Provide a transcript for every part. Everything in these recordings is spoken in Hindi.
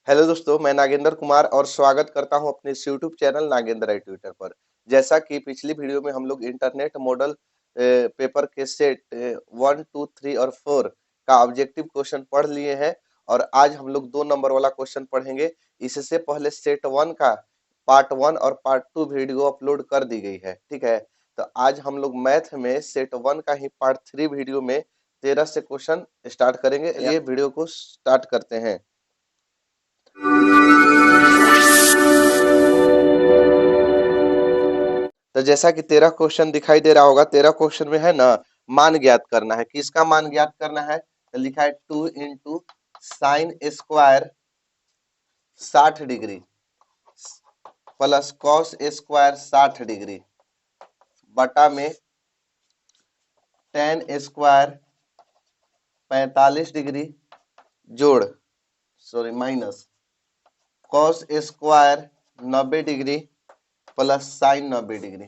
हेलो दोस्तों, मैं नागेंद्र कुमार और स्वागत करता हूं अपने इस यूट्यूब चैनल नागेंद्र आई ट्विटर पर। जैसा कि पिछली वीडियो में हम लोग इंटरनेट मॉडल पेपर के सेट 1, 2, 3 और 4 का ऑब्जेक्टिव क्वेश्चन पढ़ लिए हैं और आज हम लोग 2 नंबर वाला क्वेश्चन पढ़ेंगे। इससे पहले सेट 1 का पार्ट 1 और पार्ट 2 वीडियो अपलोड कर दी गई है, ठीक है। तो आज हम लोग मैथ में सेट 1 का ही पार्ट 3 वीडियो में 13 से क्वेश्चन स्टार्ट करेंगे। ये वीडियो को स्टार्ट करते हैं। तो जैसा कि 13 क्वेश्चन दिखाई दे रहा होगा, 13 क्वेश्चन में है ना, मान ज्ञात करना है। किसका मान ज्ञात करना है? तो लिखा है 2 into sine square 60 degree plus cos square 60 degree बटा में टेन स्क्वायर 45 डिग्री जोड़ minus cos square 90 degree plus sign 90 degree.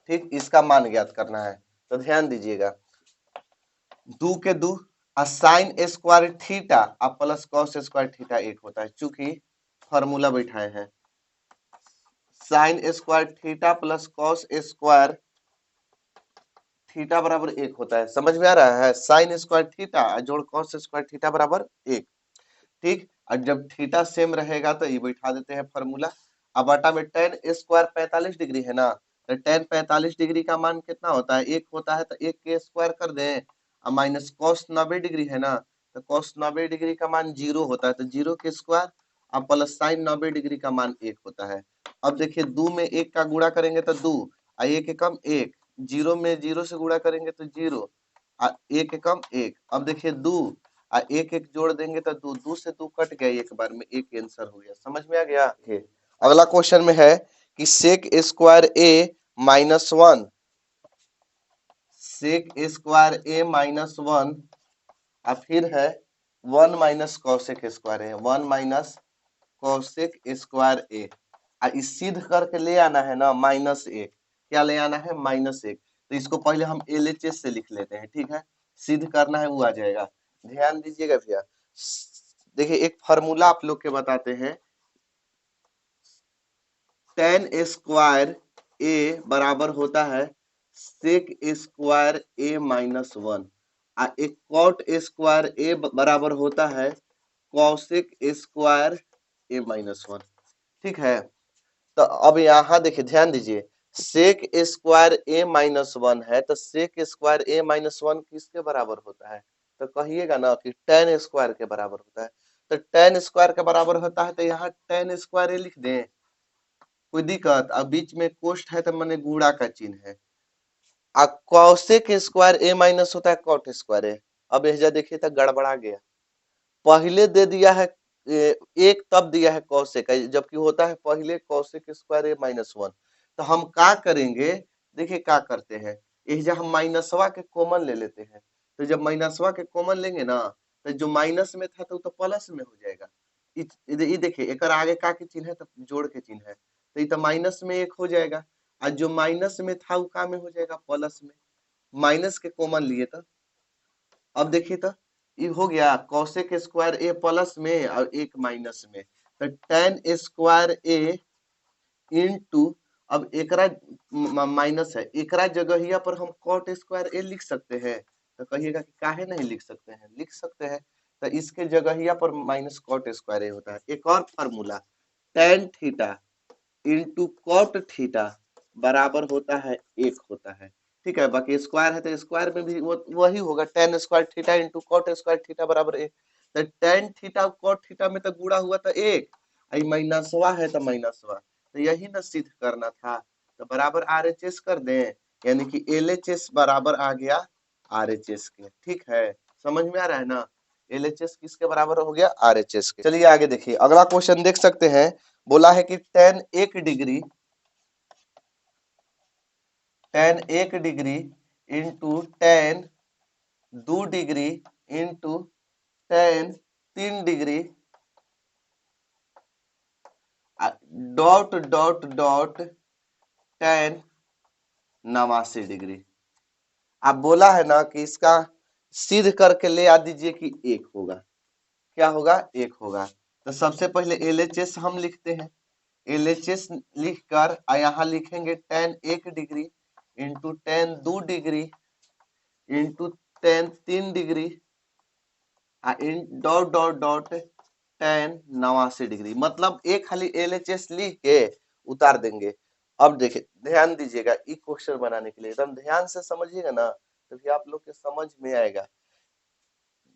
ठीक, इसका मान ज्ञात करना है। तो ध्यान दीजिएगा, दो के दो साइन स्क्वायर थीटा अब प्लस कॉस स्क्वायर थीटा एक होता है। चूंकि फॉर्मूला बैठाए हैं, sine square theta plus cos square theta बराबर एक होता है। समझ में आ रहा है? साइन स्क्वायर थीटा जोड़ कॉस स्क्वायर थीटा बराबर एक। ठीक, और जब थीटा सेम रहेगा तो ये बैठा देते हैं फॉर्मूला। अब बटा में टेन स्क्वायर 45 डिग्री है ना, तो टेन 45 डिग्री का मान कितना होता है? एक होता है। तो एक के स्क्वायर कर दें और माइनस कॉस 90 डिग्री है ना, तो कॉस 90 डिग्री का मान 0 होता है। तो 0 के स्क्वायर अब प्लस साइन 90 डिग्री का मान एक होता है। अब देखिए, दो में एक का गुणा करेंगे तो दो, एक एकम एक, 0 में 0 से गुणा करेंगे तो 0, एक एकम एक। अब देखिए दो एक एक जोड़ देंगे तो दो, दो से दो कट गए, एक बार में एक आंसर हो गया। समझ में आ गया? अगला क्वेश्चन में है कि सेक स्क्वायर ए माइनस वन, सेक स्क्वायर ए माइनस वन और फिर है वन माइनस कौशिक स्क्वायर है, वन माइनस कौशिक स्क्वायर ए। इस सिद्ध करके ले आना है ना माइनस एक। क्या ले आना है? माइनस एक। तो इसको पहले हम एलएचएस से लिख लेते हैं, ठीक है। सिद्ध करना है वो आ जाएगा। ध्यान दीजिएगा भैया, देखिए एक फार्मूला आप लोग के बताते हैं। टेन स्क्वायर ए बराबर होता है सेक स्क्वायर ए माइनस वन, एक कॉट स्क्वायर ए बराबर होता है कौशिक स्क्वायर ए माइनस वन। ठीक है। तो अब यहाँ देखिए, ध्यान दीजिए, सेक स्क्वायर ए माइनस वन है तो सेक स्क्वायर ए माइनस वन किसके बराबर होता है? तो कहिएगा ना कि टेन स्क्वायर के बराबर होता है। तो टेन स्क्वायर के बराबर होता है तो यहाँ टेन स्क्वायर ए लिख दें, कोई दिक्कत? अब बीच में कोष्ठ है तो मैंने गुणा का चिन्ह है। कौशिक स्क्वायर ए माइनस होता है कॉट स्क्वायर ए। अब यह देखिए तो गड़बड़ा गया, पहले दे दिया है एक, तब दिया है कौशिक, जबकि होता है पहले कौशिक स्क्वायर ए माइनस वन। तो हम क्या करेंगे? देखिए क्या करते हैं, जब हम माइनसवा के कॉमन ले लेते हैं, तो जब माइनसवा के कॉमन लेंगे ना, तो जो माइनस में था तो प्लस में हो जाएगा। ये देखिए, एक आगे का के चिन्ह है तो जोड़ के चिन्ह है, तो ये तो माइनस में एक हो जाएगा, और जो माइनस में था वो का में हो जाएगा? प्लस में। माइनस के कॉमन लिए तो अब देखिए तो ये हो गया कौशिक स्क्वायर ए प्लस में और एक माइनस में, तो टेन स्क्वायर ए इंटू, अब एकरा माइनस है, एकरा जगहिया पर हम कॉट स्क्वायर ए लिख सकते हैं। तो कहिएगा कि काहे नहीं लिख सकते हैं? लिख सकते हैं। तो इसके जगहिया पर माइनस कॉट स्क्वायर ए होता है। एक और formula, tan theta into cot theta बराबर होता है एक होता है। ठीक है, बाकी स्क्वायर है तो स्क्वायर में भी वही होगा, tan square theta into cot square theta बराबर एक। तो टेन थीटा कॉट थीटा में तो गुणा हुआ तो एक, माइनसवा है तो माइनसवा, तो यही ना सिद्ध करना था। तो बराबर आरएचएस कर दें, यानी कि एलएचएस बराबर आ गया आरएचएस के। ठीक है, समझ में आ रहा है ना? एलएचएस किसके बराबर हो गया? आरएचएस के। चलिए आगे देखिए, अगला क्वेश्चन देख सकते हैं। बोला है कि टेन एक डिग्री, टेन एक डिग्री इंटू टेन दो डिग्री इंटू टेन तीन degree dot dot dot ten 89 degree. आप बोला है ना कि इसका सिद्ध करके ले आ दीजिए कि एक होगा। क्या होगा, 1 होगा। तो सबसे पहले LHS हम लिखते हैं। LHS लिखकर यहाँ लिखेंगे tan 1 degree into tan 2 degree into tan 3 degree in dot dot dot tan 89 degree. मतलब एक खाली LHS लिख के उतार देंगे। अब देखिए ध्यान दीजिएगा, ई क्वेश्चन बनाने के लिए एकदम ध्यान से समझिएगा ना, तभी आप लोग के समझ में आएगा।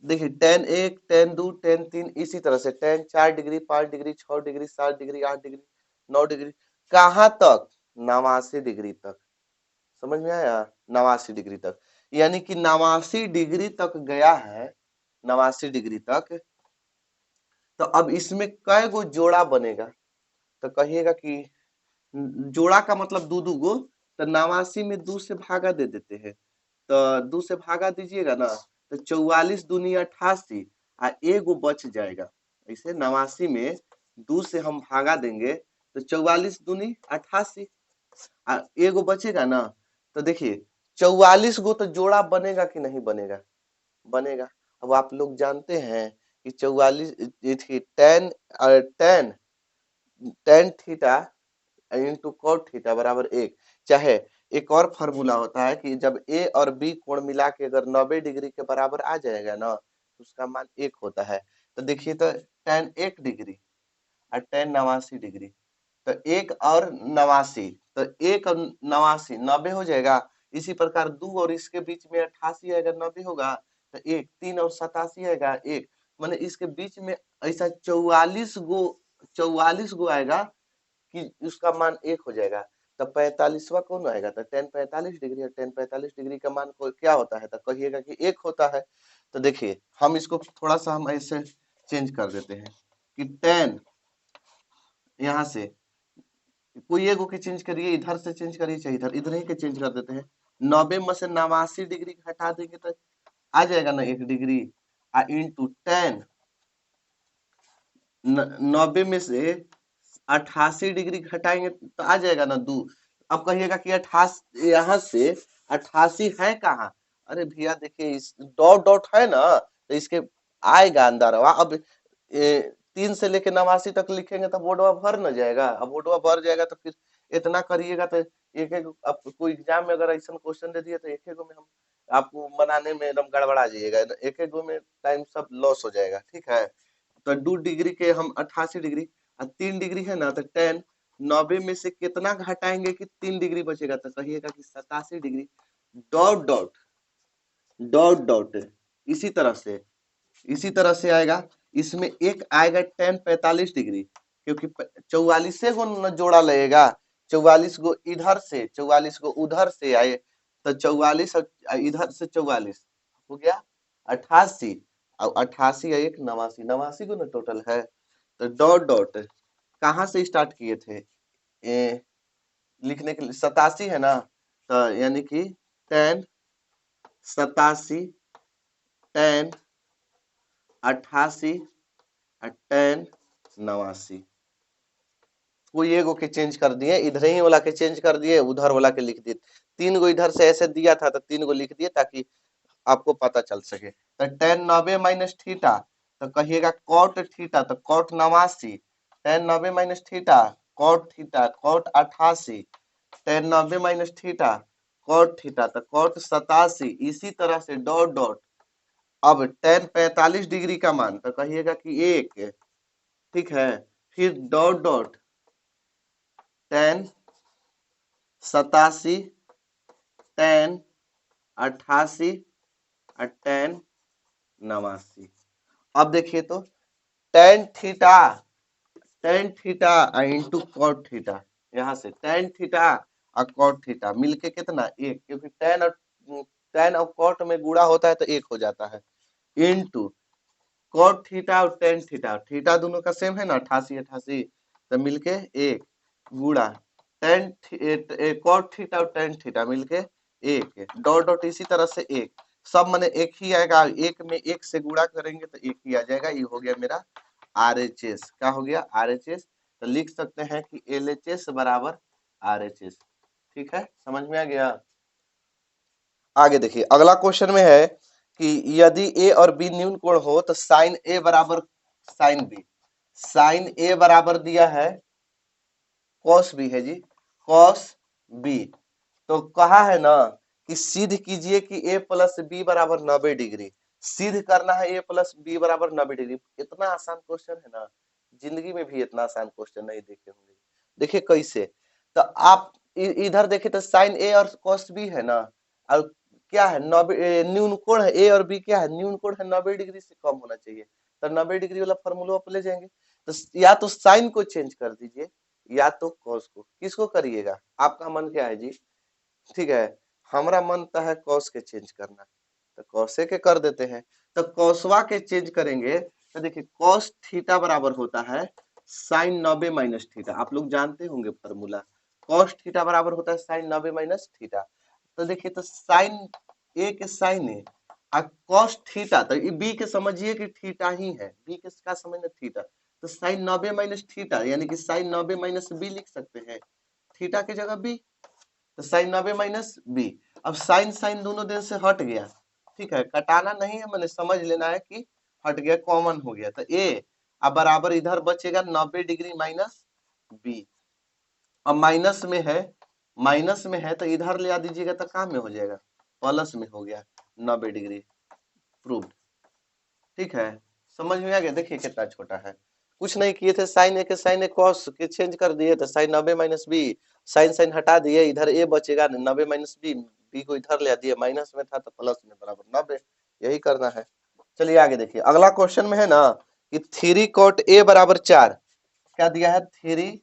देखिए tan 1 tan 2 tan 3 इसी तरह से tan 4 degree 5 degree 6 degree 7 degree 8 degree 9 degree कहाँ तक, 89 डिग्री तक। समझ में आया, 89 डिग्री तक। यानी कि 89 डिग्री तक गया है, 89 डिग्री तक। तो अब इसमें कै गो जोड़ा बनेगा, तो कहिएगा कि जोड़ा का मतलब दो दो गो, तो 89 में 2 से भागा दे देते हैं। तो 2 से भागा दीजिएगा ना, तो 44 दूनी 88 एगो बच जाएगा। ऐसे 89 में 2 से हम भागा देंगे तो 44 दूनी 88 एगो बचेगा ना। तो देखिए 44 गो तो जोड़ा बनेगा कि नहीं बनेगा, बनेगा। अब आप लोग जानते हैं कि 44 tan tan tan theta into cot theta बराबर 1। चाहे एक और फार्मूला होता है कि जब ए और बी कोण मिला के अगर 90 डिग्री के बराबर आ जाएगा ना, तो उसका मान 1 होता है। तो देखिए तो tan 1 डिग्री और tan 89 डिग्री, तो 1 और 89, तो 1 और 89 90 हो जाएगा। इसी प्रकार 2 और इसके बीच में 88 आएगा, 90 होगा। तो 1 3 और 87 आएगा 1, माने इसके बीच में ऐसा 44 गो आएगा कि उसका मान 1 हो जाएगा। तब 45वां कौन आएगा, तो tan 45 डिग्री, और tan 45 डिग्री का मान क्या होता है, तो कहिएगा कि 1 होता है। तो देखिए हम इसको थोड़ा सा हम ऐसे चेंज कर देते हैं कि tan यहाँ से कोई एगो के चेंज करिए, इधर से चेंज करिए चाहे इधर, इधर ही के चेंज कर देते हैं। 90 में से 89 डिग्री हटा देंगे तो आ जाएगा ना 1 डिग्री इंटू tan 90 में से 88 डिग्री घटाएंगे तो आ जाएगा ना 2। अब कहिएगा कि 88 यहाँ से 88 है कहाँ, अरे भैया देखिए इस डॉट डॉट है ना, तो इसके आएगा अंदर। अब 3 से लेके 89 तक लिखेंगे तो बोर्डवा भर न जाएगा। अब बोर्डवा भर जाएगा तो फिर इतना करिएगा तो एक एक अब कोई एग्जाम में अगर ऐसा क्वेश्चन दे दिया तो एक एक में हम आपको बनाने में एकदम गड़बड़ा जाइएगा, एक एक में टाइम सब लॉस हो जाएगा। ठीक है, तो 2 डिग्री के हम 88 डिग्री और 3 डिग्री है ना, तो tan 90 में से कितना घटाएंगे कि 3 डिग्री बचेगा, तो कहिएगा कि 87 degree dot dot dot dot. इसी तरह से आएगा। इसमें एक आएगा tan 45 डिग्री, क्योंकि 44 गो न जोड़ा लगेगा, 44 गो इधर से 44 गो उधर से आए, तो 44 इधर से 44 हो गया 88, और 88 एक 89, 89 गो ना टोटल है। तो डॉट डॉट कहाँ से स्टार्ट किए थे, लिखने के लिए 87 है ना, तो यानी कि tan 87 tan 88 और tan 89, कोई एगो के चेंज कर दिए, इधर ही वाला के चेंज कर दिए, उधर वाला के लिख दिए। 3 गो इधर से ऐसे दिया था तो 3 गो लिख दिए ताकि आपको पता चल सके। तो tan 90 माइनस थीटा, तो कहिएगा cot थीटा, तो cot 89, tan 90 minus theta cot 88, tan 90 minus theta cot theta, तो cot 87। इसी तरह से डॉट डॉट। अब tan 45 डिग्री का मान, तो कहिएगा कि 1, ठीक है। फिर डॉट डॉट tan 87 tan 88 और tan 89। अब देखिए तो tan theta into cot theta, यहाँ से tan थीटा और कॉट थीटा मिलके कितना 1, क्योंकि tan और कॉट में गुणा होता है तो 1 हो जाता है, इंटू कॉट थीटा और tan थीटा, थीटा दोनों का सेम है ना 88 88, तो मिलके 1 गुणा tan कॉट थीटा और tan थीटा मिलके 1 डॉट डॉट। इसी तरह से 1 सब माने एक ही आएगा, एक में 1 से गुणा करेंगे तो 1 ही आ जाएगा। ये हो गया मेरा RHS, क्या हो गया RHS। तो लिख सकते हैं कि LHS बराबर RHS। ठीक है, समझ में आ गया। आगे देखिए अगला क्वेश्चन में है कि यदि ए और बी न्यून कोण हो तो साइन ए बराबर साइन बी। साइन ए बराबर दिया है कॉस बी है जी, कॉस बी। तो कहा है ना कि सिद्ध कीजिए कि ए प्लस बी बराबर 90 डिग्री। सिद्ध करना है ए प्लस बी बराबर 90 डिग्री। इतना आसान क्वेश्चन है ना, जिंदगी में भी इतना आसान क्वेश्चन नहीं देखे होंगे। देखिए कैसे, तो आप इधर देखे तो साइन ए और कॉस बी है ना, और क्या है 90 न्यून कोण है, ए और बी क्या है, न्यून कोण है, 90 डिग्री से कम होना चाहिए। तो 90 डिग्री वाला फॉर्मूला आप ले जाएंगे। तो या तो साइन को चेंज कर दीजिए या तो कॉस को, किसको करिएगा, आपका मन क्या है जी। ठीक है, हमारा मन तो है कॉस के चेंज करना, तो कॉसे के कर देते हैं। तो कॉसवा के चेंज करेंगे तो देखिए कॉस थीटा बराबर होता है साइन 90 माइनस थीटा। आप लोग जानते होंगे फॉर्मूला, कॉस थीटा बराबर होता है साइन 90 माइनस थीटा। तो देखिए तो साइन ए के साइन ए और कॉस थीटा, तो ये बी के समझिए कि थीटा ही है, बी के का समझना थीटा। तो साइन 90 माइनस थीटा यानी कि साइन 90 माइनस बी लिख सकते हैं, थीटा की जगह बी। तो साइन 90 माइनस बी। अब साइन साइन दोनों दिन से हट गया, ठीक है, कटाना नहीं है, मैंने समझ लेना है कि हट गया, कॉमन हो गया। तो ए अब बराबर इधर बचेगा 90 डिग्री माइनस बी। अब माइनस में है तो इधर ले आ दीजिएगा तो काम में हो जाएगा, प्लस में हो गया 90 डिग्री। प्रूव्ड। ठीक है, समझ में आ गया। देखिए कितना छोटा है, कुछ नहीं किए थे, साइन ए के साइन ए कॉस के चेंज कर दिए तो sine 90 minus B, sine sine हटा दिए, इधर ए बचेगा 90 माइनस बी, बी को इधर ले दिए, माइनस में था तो प्लस में बराबर 90, यही करना है। चलिए आगे देखिए, अगला क्वेश्चन में है ना कि 3 कॉट ए बराबर 4, क्या दिया है, 3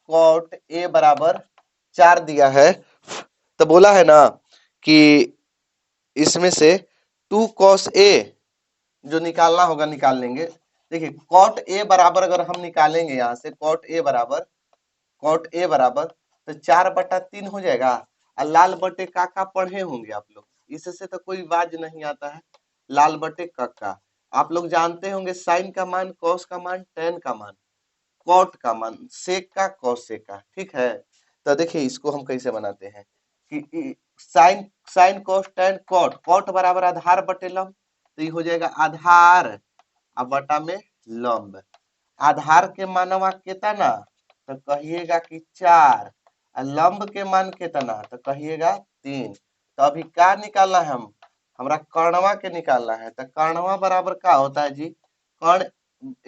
कॉट ए बराबर 4 दिया है। तो बोला है ना कि इसमें से 2 कॉस ए जो निकालना होगा निकाल लेंगे। देखिए कॉट ए बराबर अगर हम निकालेंगे यहाँ से, कॉट ए बराबर तो 4/3 हो जाएगा। और लाल बटे काका पढ़े होंगे आप लोग, इससे तो कोई बाज नहीं आता है, लाल बटे काका। आप लोग जानते होंगे साइन का मान, कॉस का मान, टेन का मान, कॉट का मान, सेक का, कॉसेक का। ठीक है, तो देखिए इसको हम कैसे बनाते हैं कि sine sine cos tan cot, cot बराबर आधार बटे लंब, तो ये हो जाएगा आधार अब बटा में लंब। आधार के मानवा कितना, तो कहिएगा कि 4, और लंब के मान कितना, तो कहिएगा 3। तो अभी क्या निकालना है, हमरा कर्णवा के निकालना है। तो कर्णवा बराबर क्या होता है जी, कर्ण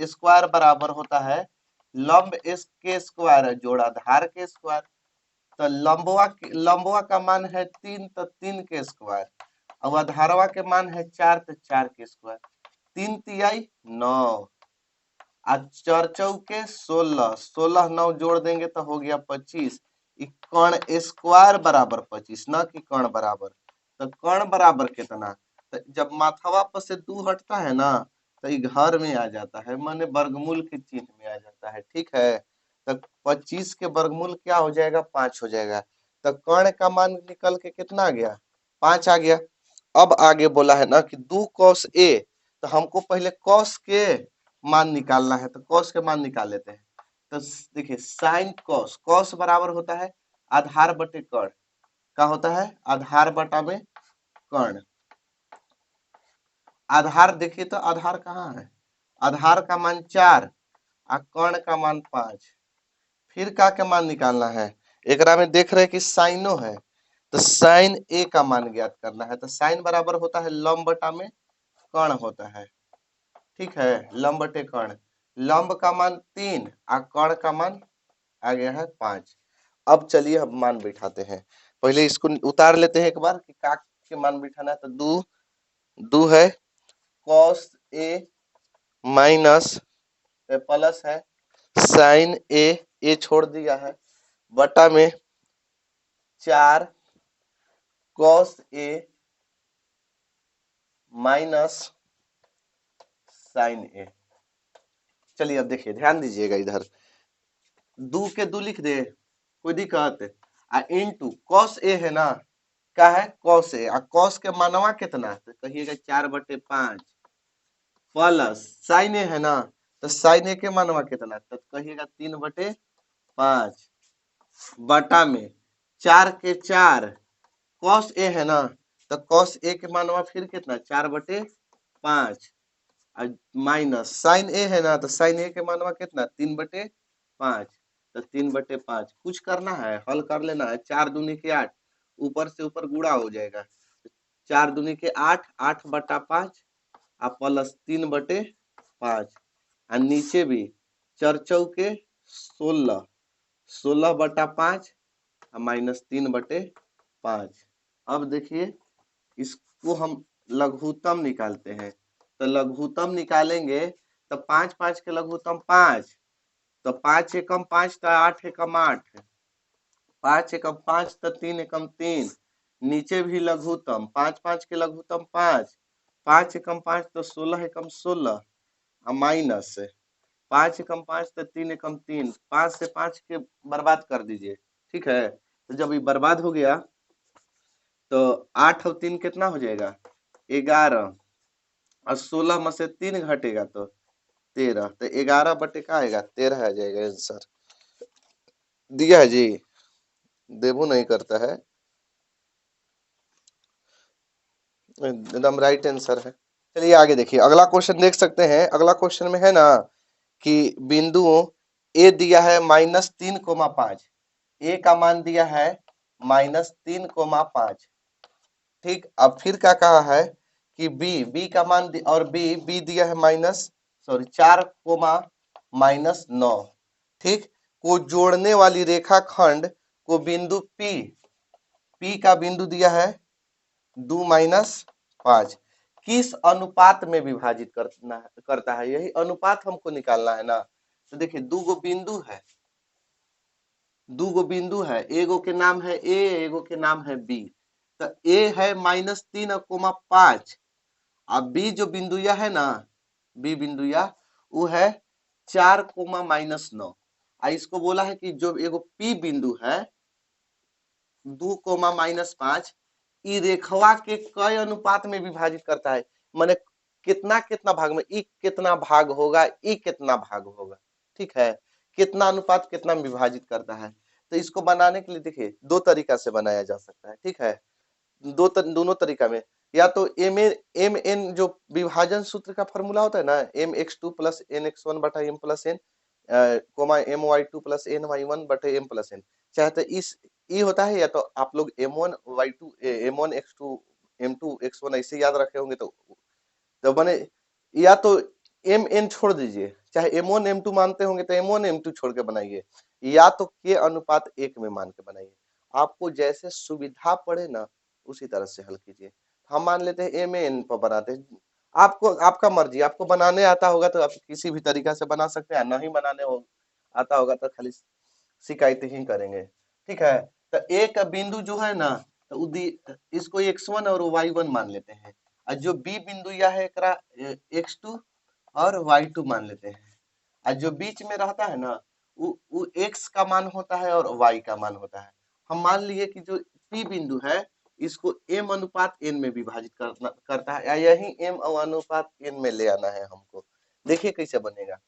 स्क्वायर बराबर होता है लंब के स्क्वायर जोड़ आधार के स्क्वायर। तो लंबवा का मान है 3, तो 3 के स्क्वायर, और आधारवा के मान है 4, तो 4 के स्क्वायर। 3 तिहाई 9, आज 4 चौके 16, 16 9 जोड़ देंगे तो हो गया 25। कर्ण स्क्वायर बराबर 25, न कि कर्ण बराबर। तो कर्ण बराबर कितना, तो जब माथावा पर से 2 हटता है ना तो ये घर में आ जाता है, माने वर्गमूल के चिन्ह में आ जाता है। ठीक है, तो 25 के वर्गमूल क्या हो जाएगा, 5 हो जाएगा। तो कर्ण का मान निकल के कितना आ गया, 5 आ गया। अब आगे बोला है ना कि 2 cos a, तो हमको पहले cos के मान निकालना है, तो cos के मान निकाल लेते हैं। तो देखिए साइन कॉस, कॉस बराबर होता है आधार बटे कर्ण, क्या होता है, आधार बटा में कर्ण। आधार देखिए तो आधार कहाँ है, आधार का मान 4 और कर्ण का मान 5। फिर का के मान निकालना है, एकरा में देख रहे हैं कि साइनो है, तो साइन ए का मान ज्ञात करना है। तो साइन बराबर होता है लंब बटा में कर्ण होता है। ठीक है, लंब बटे कर्ण, लंब का मान 3 और कर्ण का मान आ गया है 5। अब चलिए हम मान बिठाते हैं, पहले इसको उतार लेते हैं एक बार कि का के मान बिठाना है। तो 2 है कॉस ए माइनस प्लस है साइन ए छोड़ दिया है बटा में 4 कॉस ए माइनस साइन ए। चलिए अब देखिए ध्यान दीजिएगा, इधर 2 के 2 लिख दे, कोई दिक्कत, आ इनटू कॉस ए है ना, क्या है कॉस ए, और कॉस के मानवा कितना, तो कहिएगा 4/5 प्लस साइन ए है ना, तो साइन ए के मानवा कितना, तो कहिएगा 3/5 बटा में 4 के 4 कॉस ए है ना, तो कॉस ए के मानवा फिर कितना 4/5 माइनस साइन ए है ना, तो साइन ए के मानवा कितना 3/5, तो 3/5 कुछ करना है, हल कर लेना है। 4 दूनी के 8, ऊपर से ऊपर गुणा हो जाएगा। 4 दूनी के 8, 8/5 और प्लस 3/5 और नीचे भी 4 चौके 16, 16/5 और -3/5। अब देखिए इसको हम लघुत्तम निकालते हैं, तो लघुत्तम निकालेंगे तो 5 5 के लघुत्तम 5, तो 5 एकम 5 तो 8 एकम 8, 5 एकम 5 तो 3 एकम 3, नीचे भी लघुत्तम 5 5 के लघुत्तम 5, 5 एकम 5 तो 16 एकम 16 और माइनस 5 एकम 5 तो 3 एकम 3, 5 से 5 के बर्बाद कर दीजिए। ठीक है, तो जब ये बर्बाद हो गया तो 8 और 3 कितना हो जाएगा 11, और 16 में से 3 घटेगा तो 13, तो 11 का आएगा 13 आ जाएगा आंसर। दिया है जी, देबू नहीं करता है, एकदम राइट आंसर है। चलिए आगे देखिए, अगला क्वेश्चन देख सकते हैं। अगला क्वेश्चन में है ना कि बिंदु ए दिया है -3,5, ए का मान दिया है -3,5। ठीक, अब फिर क्या कहा है कि बी का मान और बी दिया है 4,-9। ठीक, को जोड़ने वाली रेखाखंड को बिंदु पी का बिंदु दिया है 2-5 किस अनुपात में विभाजित करता है, यही अनुपात हमको निकालना है ना। तो देखिए दू गो बिंदु है, एगो के नाम है ए, एगो के नाम है बी। तो ए है -3,5, अब बी जो बिंदुया है ना, बी बिंदुया वो है 4,-9। इसको बोला है कि जो एगो पी बिंदु है 2,-5 ई रेखवा के कई अनुपात में विभाजित करता है, माने कितना कितना भाग में, ई कितना भाग होगा, ई कितना भाग होगा। ठीक है, कितना अनुपात कितना में विभाजित करता है। तो इसको बनाने के लिए देखिए दो तरीका से बनाया जा सकता है। ठीक है, दोनों तरीका में, या तो एम एन जो विभाजन सूत्र का फॉर्मूला होता है ना, mx2 + nx1 बटा m + n my2 + ny1 बटे m + n, चाहे तो इस ये होता है, या तो आप लोग m1 x2 m2 x1 ऐसे याद रखे होंगे तो बने, या तो एम एन छोड़ दीजिए, चाहे m1 m2 मानते होंगे तो m1 m2 छोड़ के बनाइए, या तो k अनुपात 1 में मान के बनाइए। आपको जैसे सुविधा पड़े ना उसी तरह से हल कीजिए। हम मान लेते हैं एम एन पर बनाते हैं, आपको आपका मर्जी, आपको बनाने आता होगा तो आप किसी भी तरीका से बना सकते हैं, नहीं बनाने हो आता होगा तो खाली शिकायत ही करेंगे। ठीक है, तो एक बिंदु जो है ना, तो इसको x1 और y1 मान लेते हैं, और जो बी बिंदु या है एकरा x2 और y2 मान लेते हैं, और जो बीच में रहता है ना वो x का मान होता है और y का मान होता है। हम मान लिए कि जो P बिंदु है इसको m अनुपात n में विभाजित करता है, या यही m अनुपात n में ले आना है हमको। देखिए कैसे बनेगा,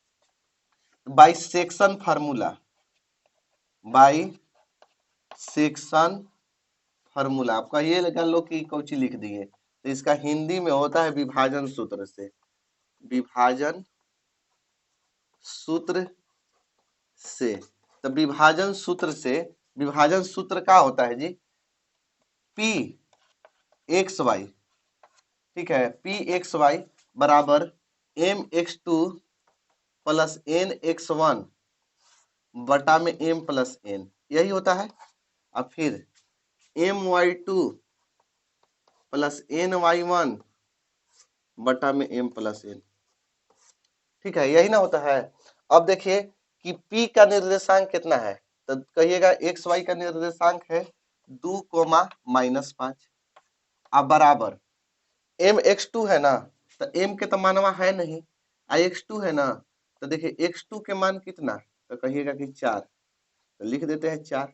by section formula, by section formula आपका ये लगा लो कि कौची लिख दिए, तो इसका हिंदी में होता है विभाजन सूत्र से, विभाजन सूत्र से। तो विभाजन सूत्र से, विभाजन सूत्र क्या होता है जी, पी एक्स वाई। ठीक है, पी एक्स वाई बराबर mx2 + nx1 बटा में m + n, यही होता है। अब फिर my2 + ny1 बटा में m + n, ठीक है, यही ना होता है। अब देखिए कि P का निर्देशांक कितना है, तो कहिएगा एक्स वाई का निर्देशांक है 2,-5, अब बराबर mx2 है ना, तो m के तो मानवा है नहीं, x2 है ना, तो देखिए x2 के मान कितना, तो कहिएगा कि 4, तो लिख देते हैं 4,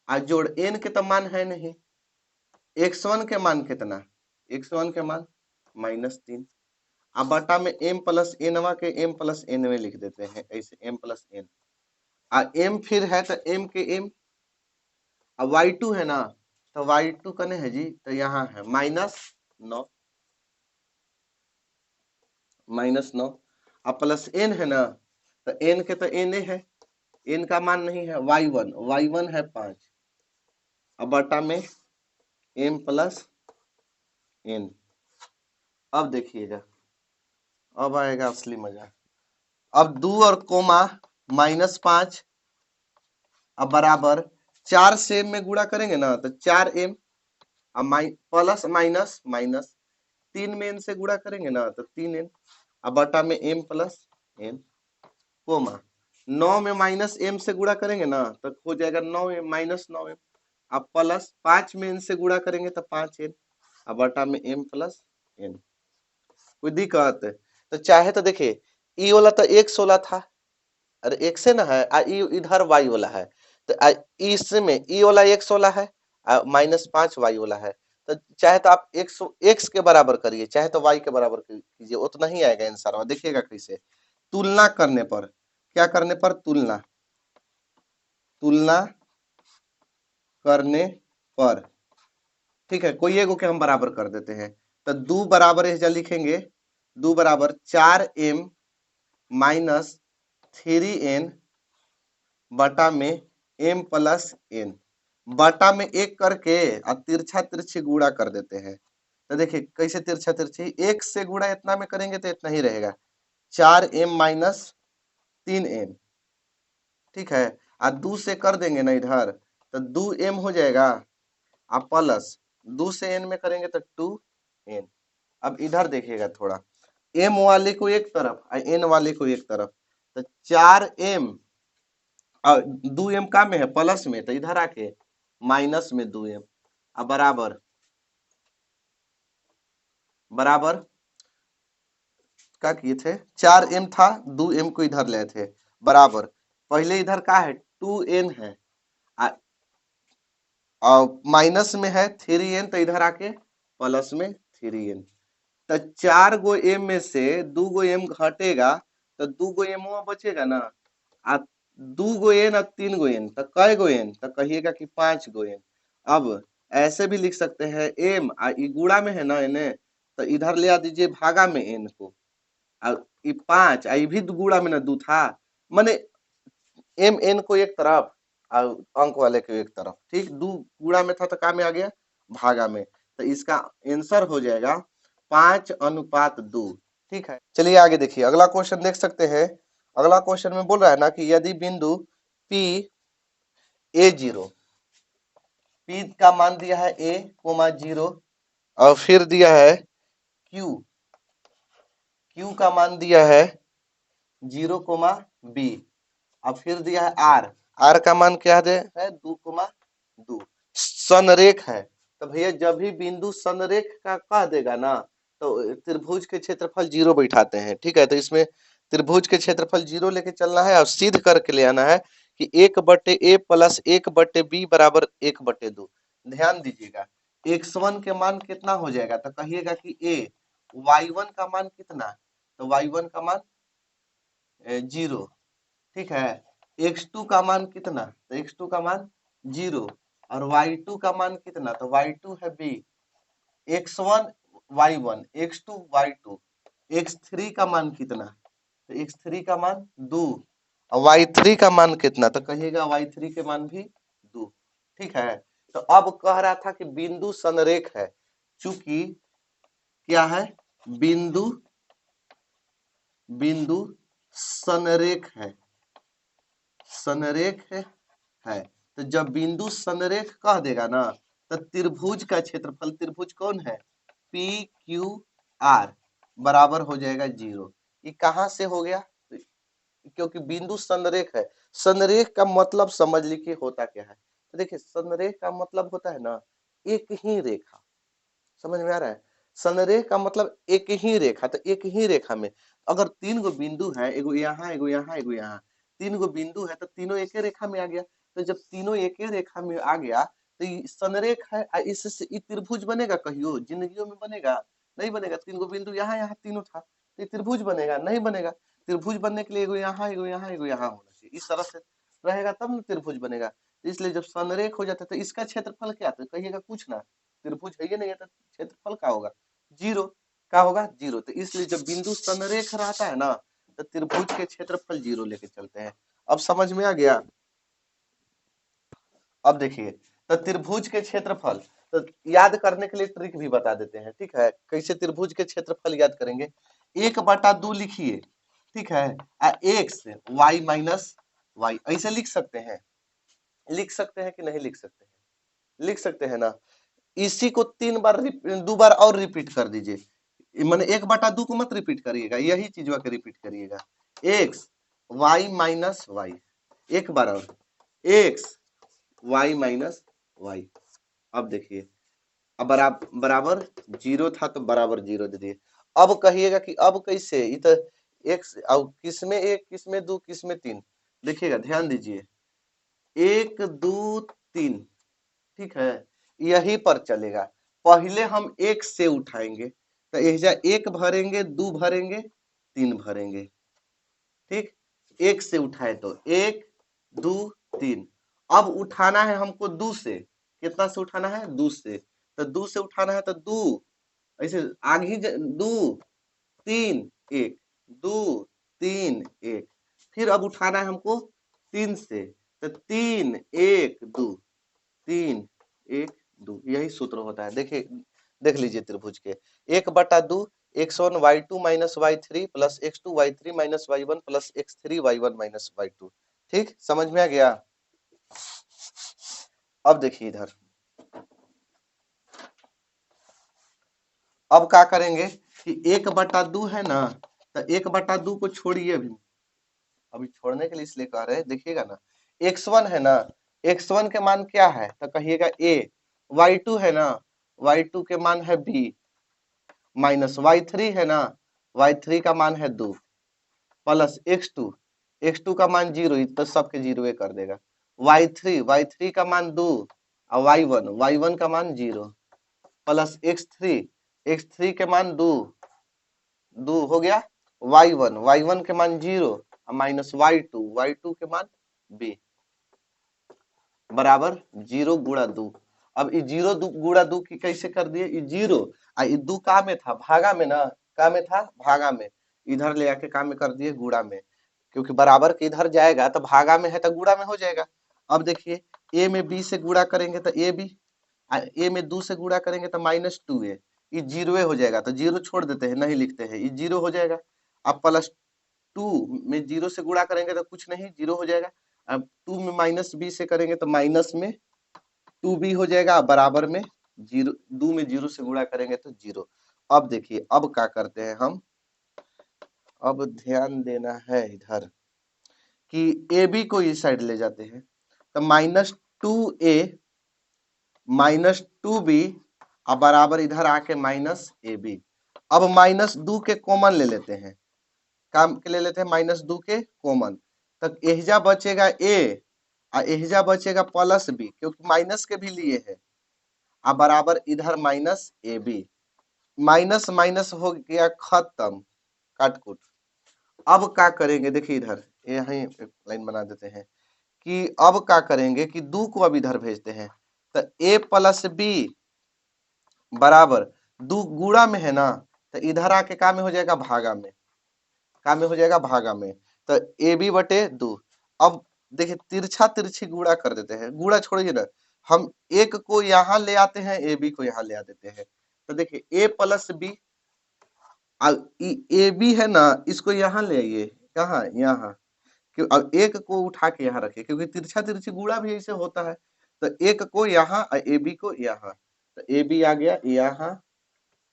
आज जोड़ n के तो मान है नहीं, x1 के मान कितना, x1 के मान -3, अब बटा में m + n के m + n में लिख देते हैं, ऐसे m + n, m फिर है तो m के m, अब y2 है ना, तो y2 कने है जी, तो यहाँ है -9, -9 अब प्लस n है ना, तो n के तो n है, n का मान नहीं है, y1 है 5, अब बटा में m प्लस n। अब देखिएगा, अब आएगा असली मजा। अब 2 और कोमा -5 अब बराबर 4 से m में गुणा करेंगे ना तो 4m, अब प्लस माइनस माइनस 3 में n से गुणा करेंगे ना तो 3n, अब बटा में m प्लस n, कोमा 9 में माइनस m से गुणा करेंगे ना तो हो जाएगा 9m -9m, अब प्लस 5 में n से गुणा करेंगे तो 5n, अब बटा में m प्लस n। कोई दिक्कत? तो चाहे तो देखिए ई वाला तो x वाला था, अरे x है ना है, इधर y वाला है, तो इसमें ई वाला x वाला है, -5 y वाला है, तो चाहे तो आप x के बराबर करिए, चाहे तो y के बराबर कीजिए, उतना ही आएगा आंसर। देखिएगा कैसे, तुलना करने पर, क्या करने पर? तुलना, तुलना करने पर, ठीक है, कोई एगो के हम बराबर कर देते हैं, तो 2 बराबर है लिखेंगे, 2 बराबर 4m -3n बटा में m प्लस n, बटा में एक करके और तिरछा तिरछी गुणा कर देते हैं। तो देखिए कैसे तिरछा तिरछी, एक से गुणा इतना में करेंगे तो इतना ही रहेगा, 4m -3n, ठीक है, और 2 से कर देंगे ना इधर तो 2m हो जाएगा, आप प्लस 2 से n में करेंगे तो 2n। अब इधर देखिएगा थोड़ा, m वाले को एक तरफ और n वाले को एक तरफ, तो 4m और 2m का में है प्लस में, तो इधर आके माइनस में 2m, अब बराबर बराबर क्या किए थे, 4m था, 2m को इधर ले थे, बराबर पहले इधर का है 2n है, और माइनस में है 3n, तो इधर आके प्लस में 3n, तो 4 गो m में से 2 गो m घटेगा तो 2 गो m बचेगा ना, आ 2 गो n और 3 गो n, तो कै गो n, तो कहिएगा कि 5 गो n। अब ऐसे भी लिख सकते हैं m गुणा में है ना n, तो इधर ले आ दीजिए भागा में n को, और ये 5 ये भी गुणा में ना 2 था, माने m n को एक तरफ और अंक वाले को एक तरफ, ठीक, 2 गुणा में था तो का में आ गया, भागा में, तो इसका आंसर हो जाएगा 5:2। ठीक है, चलिए आगे देखिए, अगला क्वेश्चन देख सकते हैं। अगला क्वेश्चन में बोल रहा है ना कि यदि बिंदु P A0, P का मान दिया है a,0 और फिर दिया है Q, Q का मान दिया है 0,B, अब फिर दिया है R, R का मान क्या है 2,2, संरेख है, तो भैया जब भी बिंदु संरेख का कह देगा ना तो त्रिभुज के क्षेत्रफल 0 बैठाते हैं, ठीक है, तो इसमें त्रिभुज के क्षेत्रफल 0 लेके चलना है और सिद्ध करके ले आना है कि 1/a प्लस 1/b बराबर 1/2। ध्यान दीजिएगा, x1 के मान कितना हो जाएगा, तो कहिएगा कि a, y1 का मान कितना, तो y1 का मान 0, ठीक है, x2 का मान कितना, तो x2 का मान 0, और y2 का मान कितना, तो y2 है b, x1 y1, x2 y2, x3 का मान कितना, तो x3 का मान 2, और y3 का मान कितना, तो कहिएगा y3 के मान भी 2, ठीक है। तो अब कह रहा था कि बिंदु संरेख है, चूंकि क्या है, बिंदु बिंदु संरेख है, संरेख है, तो जब बिंदु संरेख कह देगा ना तो त्रिभुज का क्षेत्रफल, त्रिभुज कौन है, पी क्यू आर, बराबर हो जाएगा 0। ये कहां से हो गया, क्योंकि बिंदु संरेख है, संरेख का मतलब समझ लीजिए होता क्या है, तो देखिए संरेख का मतलब होता है ना एक ही रेखा, समझ में आ रहा है, संरेख का मतलब एक ही रेखा, तो एक ही रेखा में अगर 3 गो बिंदु है, एगो यहाँ एगो यहाँ एगो यहाँ, 3 गो बिंदु है तो तीनों एक ही रेखा में आ गया, तो जब तीनों एक ही रेखा में आ गया तो ये संरेख है, इससे ये त्रिभुज बनेगा, कहियो जिंदगियों में बनेगा, नहीं बनेगा, 3 गो बिंदु यहाँ यहाँ तीनों था, तो ये त्रिभुज बनेगा, नहीं बनेगा, त्रिभुज बनने के लिए एगो यहाँ एगो यहाँ एगो यहाँ होना चाहिए, इस तरह से रहेगा तब ना त्रिभुज बनेगा, इसलिए जब संरेख हो जाता है तो इसका क्षेत्रफल क्या, तो कहिएगा कुछ ना, त्रिभुज है ही नहीं है तो क्षेत्रफल का होगा 0, क्या होगा 0। तो इसलिए जब बिंदु संरेख रहता है ना तो त्रिभुज के क्षेत्रफल 0 लेके चलते हैं। अब समझ में आ गया। अब देखिए तो त्रिभुज के क्षेत्रफल तो याद करने के लिए ट्रिक भी बता देते हैं, ठीक है। कैसे त्रिभुज के क्षेत्रफल याद करेंगे, 1/2 लिखिए, ठीक है, एक्स वाई माइनस वाई, ऐसे लिख सकते हैं। लिख सकते हैं कि नहीं लिख सकते हैं, लिख सकते हैं ना। इसी को 3 बार 2 बार और रिपीट कर दीजिए, मैंने 1/2 को मत रिपीट करिएगा, यही चीज के रिपीट करिएगा। एक्स वाई माइनस वाई, एक बार और, एक्स वाई माइनस वाई। अब देखिए अब बराबर 0 था तो बराबर 0 दे दिए। अब कहिएगा कि अब कैसे, ये तो एक्स अब किसमें 1 किसमें 2 किसमें 3, देखिएगा ध्यान दीजिए, 1 2 3, ठीक है, यही पर चलेगा। पहले हम 1 से उठाएंगे तो एजा 1 भरेंगे 2 भरेंगे 3 भरेंगे, ठीक, 1 से उठाए तो 1 2 3। अब उठाना है हमको 2 से, कितना से उठाना है 2 से, तो 2 से उठाना है तो 2 ऐसे आगे ही 2 3 1 2 3 1, फिर अब उठाना है हमको 3 से तो 3 1 2 3 1 2, यही सूत्र होता है। देखिए देख लीजिए त्रिभुज के 1/2 x1 y2 minus y3 plus x2 y3 minus y1 plus x3 y1 minus y2, ठीक, समझ में आ गया। अब देखिए इधर, अब क्या करेंगे कि 1/2 है ना, तो 1/2 को छोड़िए, अभी छोड़ने के लिए इसलिए कह रहे हैं, देखिएगा ना, x1 है ना, x1 के मान क्या है तो कहिएगा a, y2 है ना, y2 के मान है b, माइनस y3 है ना, y3 का मान है 2, प्लस x2, x2 का मान 0, तो सबके 0 कर देगा, y3 का मान 2 और y1 का मान 0, प्लस x3 के मान 2 हो गया, y1 के मान 0 और माइनस y2 के मान b, बराबर 0 गुणा 2। अब ये 0 गुणा 2 की कैसे कर दिए, ये 0 ये 2 का में था भागा में ना, का में था भागा में, इधर ले आके का में कर दिए गुणा में, क्योंकि बराबर के इधर जाएगा तो भागा में है तो गुणा में हो जाएगा। अब देखिए a में b से गुणा करेंगे तो a b, a में 2 से गुणा करेंगे तो -2a, ये 0 हो जाएगा, तो 0 छोड़ देते हैं, नहीं लिखते हैं, ये 0 हो जाएगा। अब +2 में 0 से गुणा करेंगे तो कुछ नहीं, 0 हो जाएगा। अब 2 में -b से करेंगे तो माइनस में 2b हो जाएगा, बराबर में 0, 2 में 0 से गुणा करेंगे तो 0। अब देखिए अब क्या करते हैं हम, अब ध्यान देना है इधर कि ए बी को इस साइड ले जाते हैं, तो -2a -2b और बराबर इधर आके -ab। अब -2 के कॉमन ले लेते हैं, काम के ले लेते हैं -2 के कॉमन, तक एहजा बचेगा a और एहजा बचेगा +b, क्योंकि माइनस के भी लिए है, और बराबर इधर -ab, माइनस माइनस हो गया खत्म, काट कूट। अब क्या करेंगे, देखिए इधर यहीं एक लाइन बना देते हैं कि अब क्या करेंगे कि 2 को अब इधर भेजते हैं, तो a + b बराबर 2 गुणा में है ना, तो इधर आके का में हो जाएगा भागा में, का में हो जाएगा भागा में, तो ab/2। अब देखिए तिरछा तिरछी गुणा कर देते हैं, गुणा छोड़िए ना, हम एक को यहाँ ले आते हैं, ab को यहाँ ले आ देते हैं, तो देखिए a + b, ए बी है ना, इसको यहाँ ले आइए, कहाँ यहाँ, क्यों अब एक को उठा के यहाँ रखिए, क्योंकि तिरछा तिरछी गुणा भी ऐसे होता है, तो एक को यहाँ और ए बी को यहाँ, तो ए बी आ गया यहाँ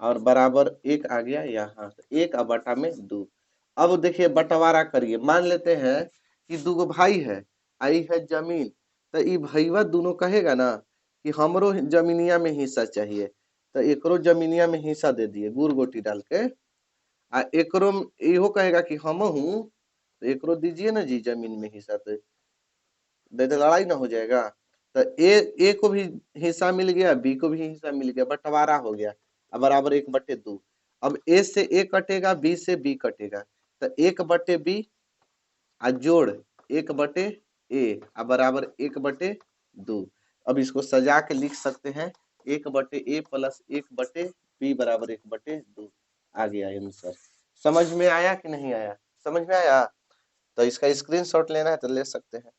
और बराबर 1 आ गया यहाँ, तो 1/2। अब देखिए बंटवारा करिए, मान लेते हैं कि 2 गो भाई है, आई है जमीन, तो ये भईवा दोनों कहेगा ना कि हमरो जमीनिया में हिस्सा चाहिए, तो एकरो जमीनिया में हिस्सा दे दिए गुड़ गोटी डाल के, एकरो इहो कहेगा कि हम हूँ, तो एकरो दीजिए ना जी जमीन में हिस्सा, तो लड़ाई ना हो जाएगा, तो ए को भी हिस्सा मिल गया, बी को भी हिस्सा मिल गया, बंटवारा हो गया, अब बराबर 1/2। अब ए से ए कटेगा, बी से बी कटेगा, तो 1/b आ जोड़ 1/a आ बराबर 1/2। अब इसको सजा के लिख सकते हैं 1/a + 1/b बराबर 1/2। आ गया आंसर। समझ में आया कि नहीं आया? समझ में आया? तो इसका स्क्रीनशॉट लेना है तो ले सकते हैं।